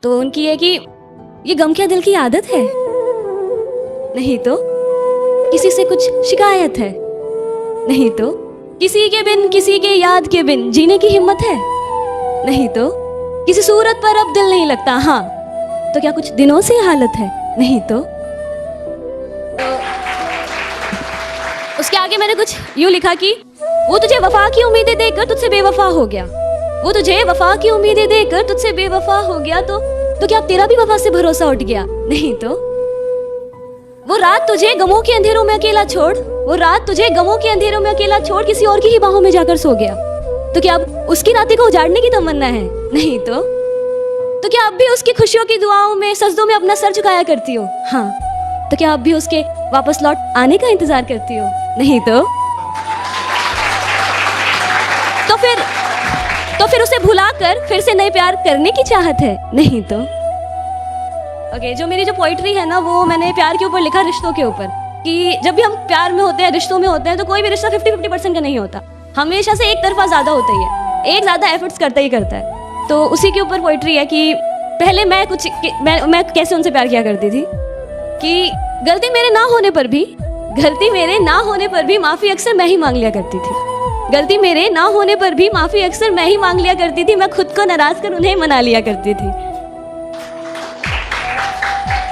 तो उनकी है कि ये गम क्या दिल की आदत है? नहीं तो किसी से कुछ शिकायत है? नहीं तो किसी के बिन, किसी के याद के बिन जीने की हिम्मत है? नहीं तो किसी सूरत पर अब दिल नहीं लगता? हाँ, तो क्या कुछ दिनों से हालत है? नहीं तो उसके आगे मैंने कुछ यूं लिखा कि वो तुझे वफा की उम्मीदें देकर तुझसे बेवफा हो गया, वो तुझे वफा की उम्मीदें देकर तुझसे बेवफा हो गया, तो क्या तेरा भी वफा से भरोसा उठ गया? नहीं तो वो रात तुझे गमों के अंधेरों में अकेला छोड़, वो रात तुझे गमों के अंधेरों में अकेला छोड़ किसी और की ही बाहों में जाकर सो गया, तो क्या अब उसकी रातें को उजाड़ने की तमन्ना है? नहीं तो क्या अब भी उसकी खुशियों की दुआओं में, सजदों में अपना सर झुकाया करती हो? हाँ, तो क्या अब भी उसके वापस लौट आने का इंतजार करती हो? नहीं तो फिर उसे भुलाकर फिर से नए प्यार करने की चाहत है? नहीं तो ओके, जो मेरी जो पोइट्री है ना, वो मैंने प्यार के ऊपर लिखा, रिश्तों के ऊपर, कि जब भी हम प्यार में होते हैं, रिश्तों में होते हैं, तो कोई भी रिश्ता 50-50% का नहीं होता, हमेशा से एक तरफा ज्यादा होता ही है, एक ज्यादा एफर्ट्स करता ही करता है। तो उसी के ऊपर पोइट्री है कि पहले मैं कैसे उनसे प्यार किया करती थी, कि गलती मेरे ना होने पर भी माफी अक्सर मैं ही मांग लिया करती थी, गलती मेरे ना होने पर भी माफी अक्सर मैं ही मांग लिया करती थी, मैं खुद को नाराज कर उन्हें मना लिया करती थी,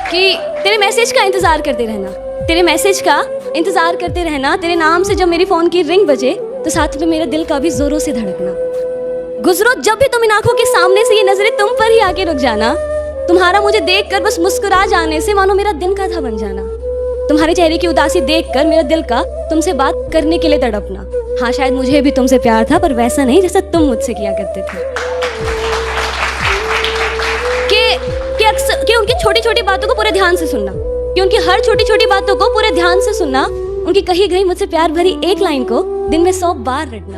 कि तेरे मैसेज का इंतजार करते रहना, तेरे मैसेज का इंतजार करते रहना, तेरे नाम से जब मेरी फोन की रिंग बजे तो साथ में मेरा दिल का भी जोरों से धड़कना, गुजरो जब भी तुम इन आंखों के सामने से, ये नजरें तुम पर ही आके रुक जाना, तुम्हारा मुझे देखकर बस मुस्कुरा जाने से मानो मेरा दिन का था बन जाना, तुम्हारे चेहरे की उदासी देखकर मेरा दिल का तुमसे बात करने के लिए तड़पना, हाँ शायद मुझे भी तुमसे प्यार था पर वैसा नहीं जैसा तुम मुझसे किया करते थे, कि उनकी छोटी छोटी बातों को पूरे ध्यान से सुनना, कि उनकी हर छोटी छोटी बातों को पूरे ध्यान से सुनना, उनकी कही गई मुझसे प्यार भरी एक लाइन को दिन में 100 बार रटना,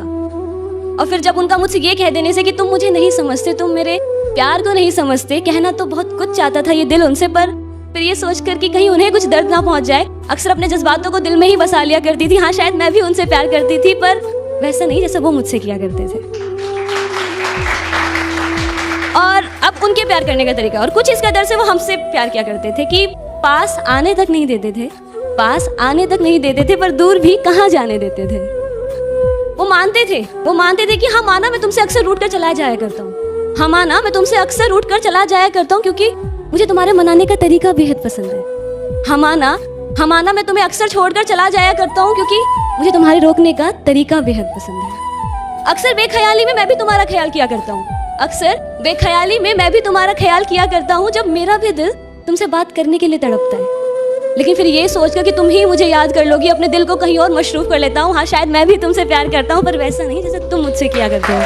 और फिर जब उनका मुझसे ये कह देने से कि तुम मुझे नहीं समझते, तुम मेरे प्यार को नहीं समझते, कहना तो बहुत कुछ चाहता था ये दिल उनसे, पर फिर ये सोचकर कि कहीं उन्हें कुछ दर्द ना पहुंच जाए, अक्सर अपने जज्बातों को दिल में ही बसा लिया करती थी, हाँ शायद मैं भी उनसे प्यार करती थी पर वैसा नहीं जैसा वो मुझसे किया करते थे। और अब उनके प्यार करने का तरीका, और कुछ इस कदर से वो हमसे प्यार किया करते थे कि पास आने तक नहीं देते थे, पर दूर भी कहाँ जाने देते थे। वो मानते थे कि हाँ माना मैं तुमसे अक्सर रूठ कर चला जाया करता हूँ, हाँ माना मैं तुमसे अक्सर रूठ कर चला जाया करता हूँ, क्योंकि मुझे तुम्हारे मनाने का तरीका बेहद पसंद है, हाँ माना मैं तुम्हें अक्सर छोड़कर चला जाया करता हूँ, क्योंकि मुझे तुम्हारे रोकने का तरीका बेहद पसंद है। अक्सर बेख्याली में मैं भी तुम्हारा ख्याल किया करता हूँ, जब मेरा भी दिल तुमसे बात करने के लिए तड़पता है, लेकिन फिर ये सोचकर कि तुम ही मुझे याद कर लोगी, अपने दिल को कहीं और मशरूफ कर लेता हूँ, हाँ शायद मैं भी तुमसे प्यार करता हूँ पर वैसा नहीं जैसा तुम मुझसे किया करते हो,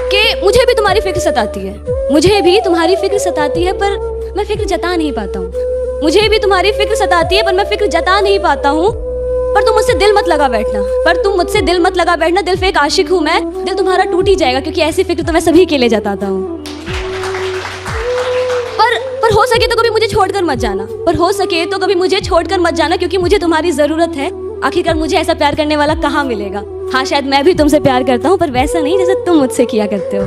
कि मुझे भी तुम्हारी फिक्र सताती है, पर मैं फिक्र जता नहीं पाता हूँ, पर तुम मुझसे दिल मत लगा बैठना, दिल फेक आशिक हूँ मैं, दिल तुम्हारा टूट ही जाएगा, क्योंकि ऐसी फिक्र तो मैं सभी के लिए जताता हूँ, पर हो सके तो कभी मुझे छोड़कर मत जाना, क्योंकि मुझे तुम्हारी जरूरत है, आखिरकार मुझे ऐसा प्यार करने वाला कहाँ मिलेगा, हाँ शायद मैं भी तुमसे प्यार करता हूँ पर वैसा नहीं जैसा तुम मुझसे किया करते हो।